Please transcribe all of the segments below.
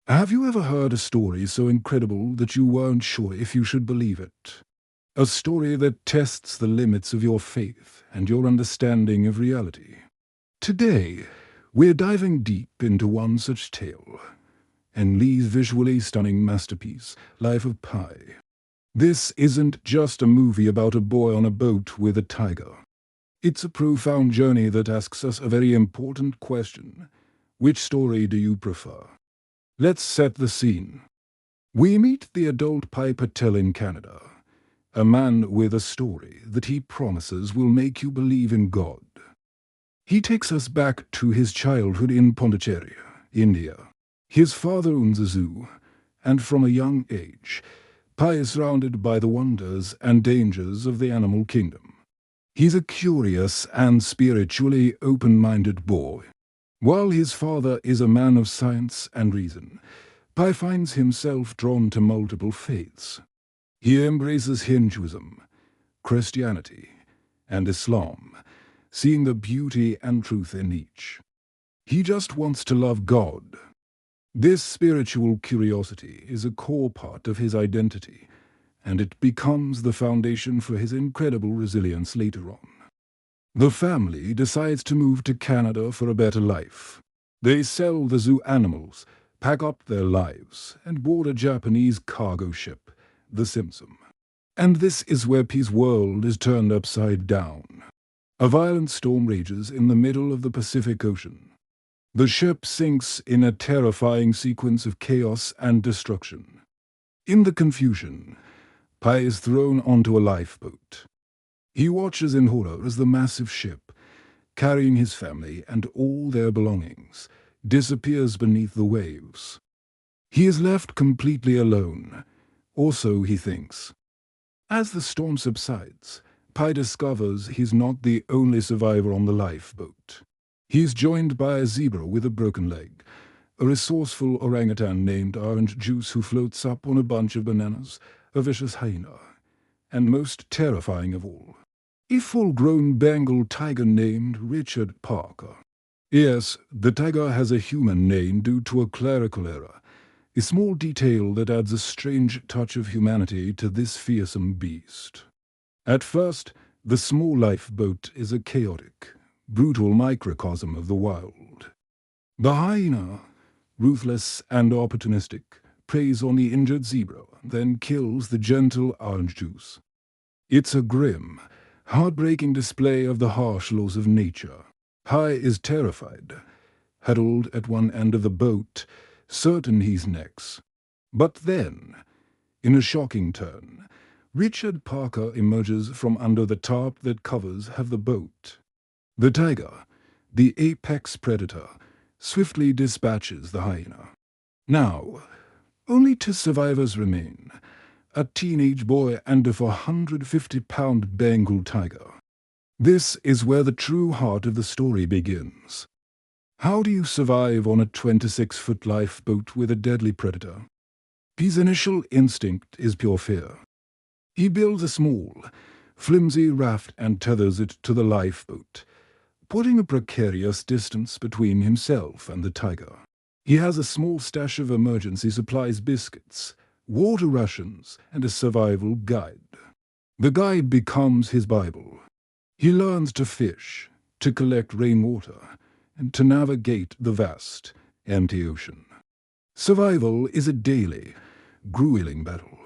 Have you ever heard a story so incredible that you weren't sure if you should believe it? A story that tests the limits of your faith and your understanding of reality. Today, we're diving deep into one such tale, and Lee's visually stunning masterpiece, Life of Pi. This isn't just a movie about a boy on a boat with a tiger. It's a profound journey that asks us a very important question. Which story do you prefer? Let's set the scene. We meet the adult Pi Patel in Canada, a man with a story that he promises will make you believe in God. He takes us back to his childhood in Pondicherry, India. His father owns a zoo, and from a young age, Pi is surrounded by the wonders and dangers of the animal kingdom. He's a curious and spiritually open-minded boy. While his father is a man of science and reason, Pi finds himself drawn to multiple faiths. He embraces Hinduism, Christianity, and Islam, seeing the beauty and truth in each. He just wants to love God. This spiritual curiosity is a core part of his identity, and it becomes the foundation for his incredible resilience later on. The family decides to move to Canada for a better life. They sell the zoo animals, pack up their lives, and board a Japanese cargo ship, the Simpson. And this is where Pi's world is turned upside down. A violent storm rages in the middle of the Pacific Ocean. The ship sinks in a terrifying sequence of chaos and destruction. In the confusion, Pi is thrown onto a lifeboat. He watches in horror as the massive ship, carrying his family and all their belongings, disappears beneath the waves. He is left completely alone, or so he thinks. As the storm subsides, Pi discovers he's not the only survivor on the lifeboat. He's joined by a zebra with a broken leg, a resourceful orangutan named Orange Juice who floats up on a bunch of bananas, a vicious hyena, and most terrifying of all, a full-grown Bengal tiger named Richard Parker. Yes, the tiger has a human name due to a clerical error, a small detail that adds a strange touch of humanity to this fearsome beast. At first, the small lifeboat is a chaotic, brutal microcosm of the wild. The hyena, ruthless and opportunistic, preys on the injured zebra, then kills the gentle Orange Juice. It's a grim, heartbreaking display of the harsh laws of nature. Pi is terrified, huddled at one end of the boat, certain he's next. But then, in a shocking turn, Richard Parker emerges from under the tarp that covers half the boat. The tiger, the apex predator, swiftly dispatches the hyena. Now, only two survivors remain, a teenage boy and a 450-pound Bengal tiger. This is where the true heart of the story begins. How do you survive on a 26-foot lifeboat with a deadly predator? Pi's initial instinct is pure fear. He builds a small, flimsy raft and tethers it to the lifeboat, putting a precarious distance between himself and the tiger. He has a small stash of emergency supplies, biscuits, water rations, and a survival guide. The guide becomes his Bible. He learns to fish, to collect rainwater, and to navigate the vast, empty ocean. Survival is a daily, grueling battle.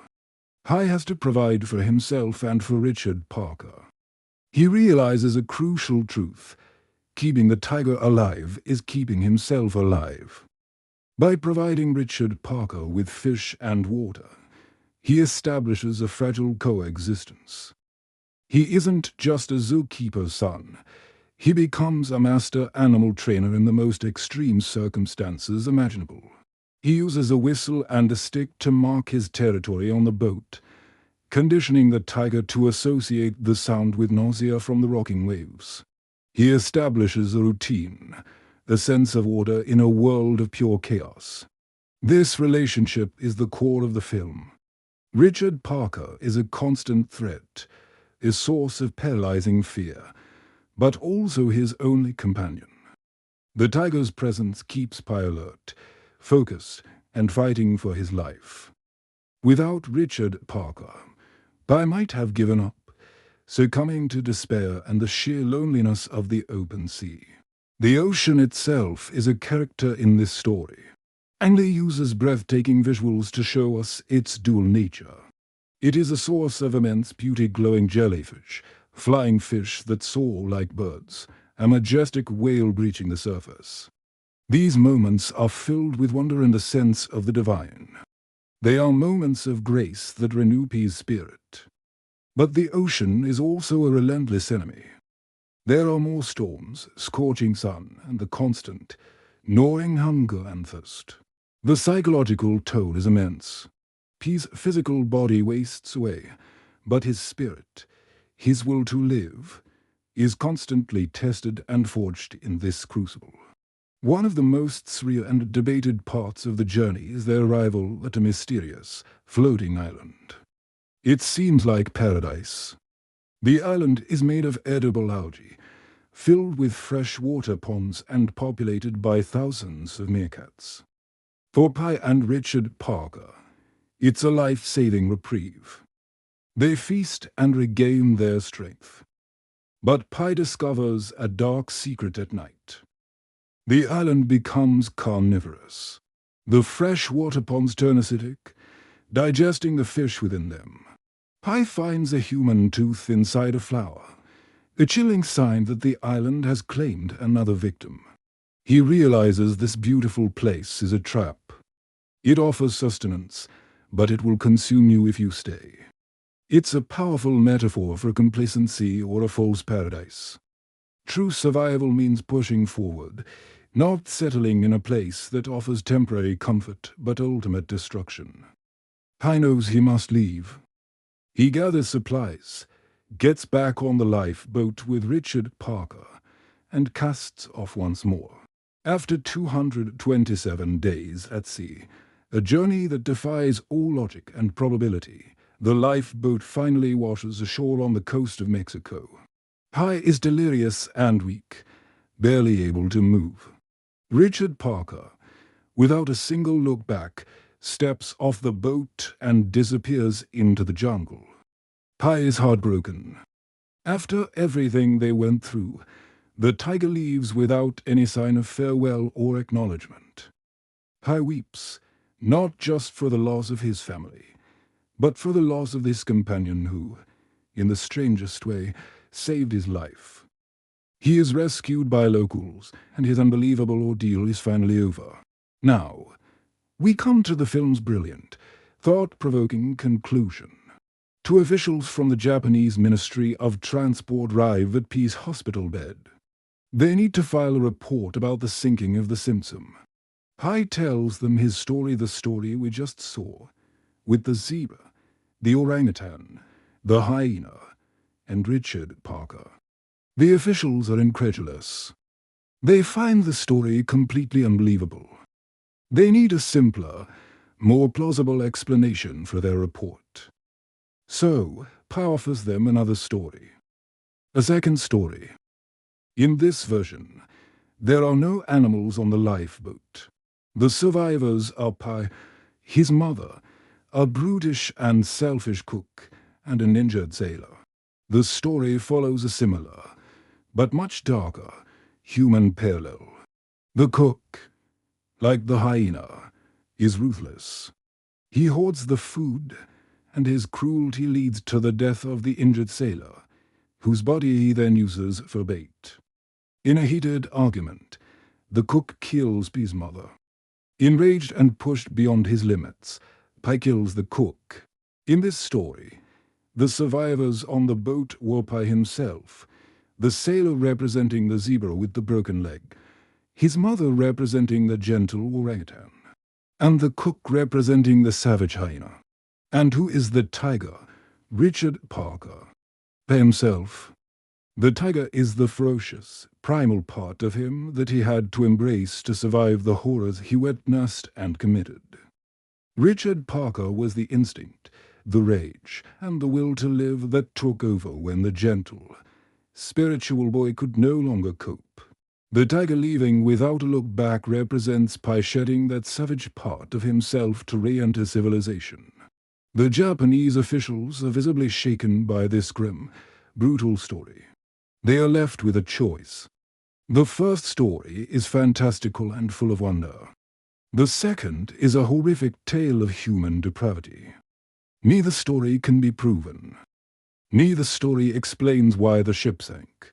Pi has to provide for himself and for Richard Parker. He realizes a crucial truth. Keeping the tiger alive is keeping himself alive. By providing Richard Parker with fish and water, he establishes a fragile coexistence. He isn't just a zookeeper's son. He becomes a master animal trainer in the most extreme circumstances imaginable. He uses a whistle and a stick to mark his territory on the boat, conditioning the tiger to associate the sound with nausea from the rocking waves. He establishes a routine, a sense of order in a world of pure chaos. This relationship is the core of the film. Richard Parker is a constant threat, a source of paralyzing fear, but also his only companion. The tiger's presence keeps Pi alert, focused, and fighting for his life. Without Richard Parker, Pi might have given up, succumbing to despair and the sheer loneliness of the open sea. The ocean itself is a character in this story. Ang Lee uses breathtaking visuals to show us its dual nature. It is a source of immense beauty, glowing jellyfish, flying fish that soar like birds, a majestic whale breaching the surface. These moments are filled with wonder and a sense of the divine. They are moments of grace that renew Pi's spirit. But the ocean is also a relentless enemy. There are more storms, scorching sun, and the constant, gnawing hunger and thirst. The psychological toll is immense. Pi's physical body wastes away, but his spirit, his will to live, is constantly tested and forged in this crucible. One of the most surreal and debated parts of the journey is their arrival at a mysterious, floating island. It seems like paradise. The island is made of edible algae, filled with fresh water ponds and populated by thousands of meerkats. For Pi and Richard Parker, it's a life-saving reprieve. They feast and regain their strength. But Pi discovers a dark secret at night. The island becomes carnivorous. The fresh water ponds turn acidic, digesting the fish within them. Pi finds a human tooth inside a flower, a chilling sign that the island has claimed another victim. He realizes this beautiful place is a trap. It offers sustenance, but it will consume you if you stay. It's a powerful metaphor for complacency or a false paradise. True survival means pushing forward, not settling in a place that offers temporary comfort but ultimate destruction. Pi knows he must leave. He gathers supplies, gets back on the lifeboat with Richard Parker, and casts off once more. After 227 days at sea, a journey that defies all logic and probability, the lifeboat finally washes ashore on the coast of Mexico. Pi is delirious and weak, barely able to move. Richard Parker, without a single look back, steps off the boat and disappears into the jungle. Pi is heartbroken. After everything they went through, the tiger leaves without any sign of farewell or acknowledgement. Pi weeps, not just for the loss of his family, but for the loss of this companion who, in the strangest way, saved his life. He is rescued by locals, and his unbelievable ordeal is finally over. Now, we come to the film's brilliant, thought-provoking conclusion. Two officials from the Japanese Ministry of Transport arrive at Pi's hospital bed. They need to file a report about the sinking of the Simpson. Pi tells them his story, the story we just saw, with the zebra, the orangutan, the hyena, and Richard Parker. The officials are incredulous. They find the story completely unbelievable. They need a simpler, more plausible explanation for their report. So, Pi offers them another story. A second story. In this version, there are no animals on the lifeboat. The survivors are Pi, his mother, a brutish and selfish cook, and an injured sailor. The story follows a similar, but much darker, human parallel. The cook, like the hyena, is ruthless. He hoards the food, and his cruelty leads to the death of the injured sailor, whose body he then uses for bait. In a heated argument, the cook kills Pi's mother. Enraged and pushed beyond his limits, Pi kills the cook. In this story, the survivors on the boat were Pi himself, the sailor representing the zebra with the broken leg, his mother representing the gentle orangutan, and the cook representing the savage hyena. And who is the tiger? Richard Parker. Pi himself. The tiger is the ferocious, primal part of him that he had to embrace to survive the horrors he witnessed and committed. Richard Parker was the instinct, the rage, and the will to live that took over when the gentle, spiritual boy could no longer cope. The tiger leaving without a look back represents Pai shedding that savage part of himself to re-enter civilization. The Japanese officials are visibly shaken by this grim, brutal story. They are left with a choice. The first story is fantastical and full of wonder. The second is a horrific tale of human depravity. Neither story can be proven. Neither story explains why the ship sank.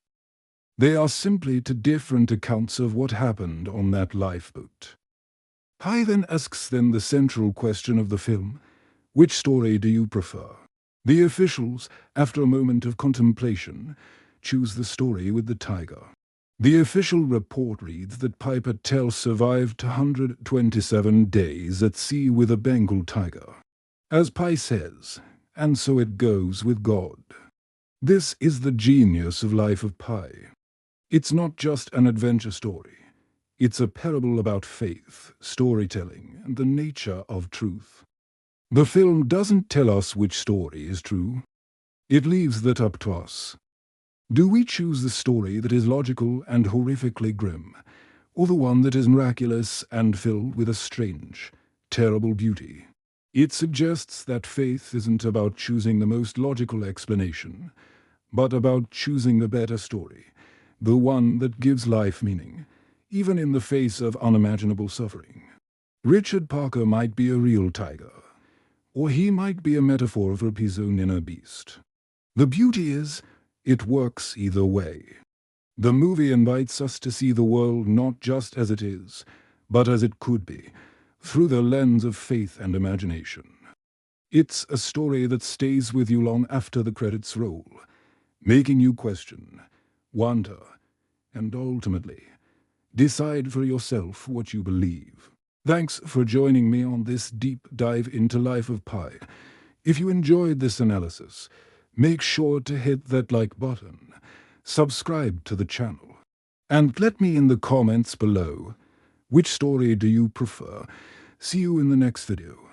They are simply two different accounts of what happened on that lifeboat. Pai then asks them the central question of the film: which story do you prefer? The officials, after a moment of contemplation, choose the story with the tiger. The official report reads that Pai Patel survived 227 days at sea with a Bengal tiger. As Pai says, and so it goes with God. This is the genius of Life of Pai. It's not just an adventure story. It's a parable about faith, storytelling, and the nature of truth. The film doesn't tell us which story is true. It leaves that up to us. Do we choose the story that is logical and horrifically grim, or the one that is miraculous and filled with a strange, terrible beauty? It suggests that faith isn't about choosing the most logical explanation, but about choosing the better story, the one that gives life meaning, even in the face of unimaginable suffering. Richard Parker might be a real tiger, or he might be a metaphor for his own inner beast. The beauty is, it works either way. The movie invites us to see the world not just as it is, but as it could be, through the lens of faith and imagination. It's a story that stays with you long after the credits roll, making you question, wonder, and ultimately, decide for yourself what you believe. Thanks for joining me on this deep dive into Life of Pi. If you enjoyed this analysis, make sure to hit that like button, subscribe to the channel, and let me in the comments below, which story do you prefer? See you in the next video.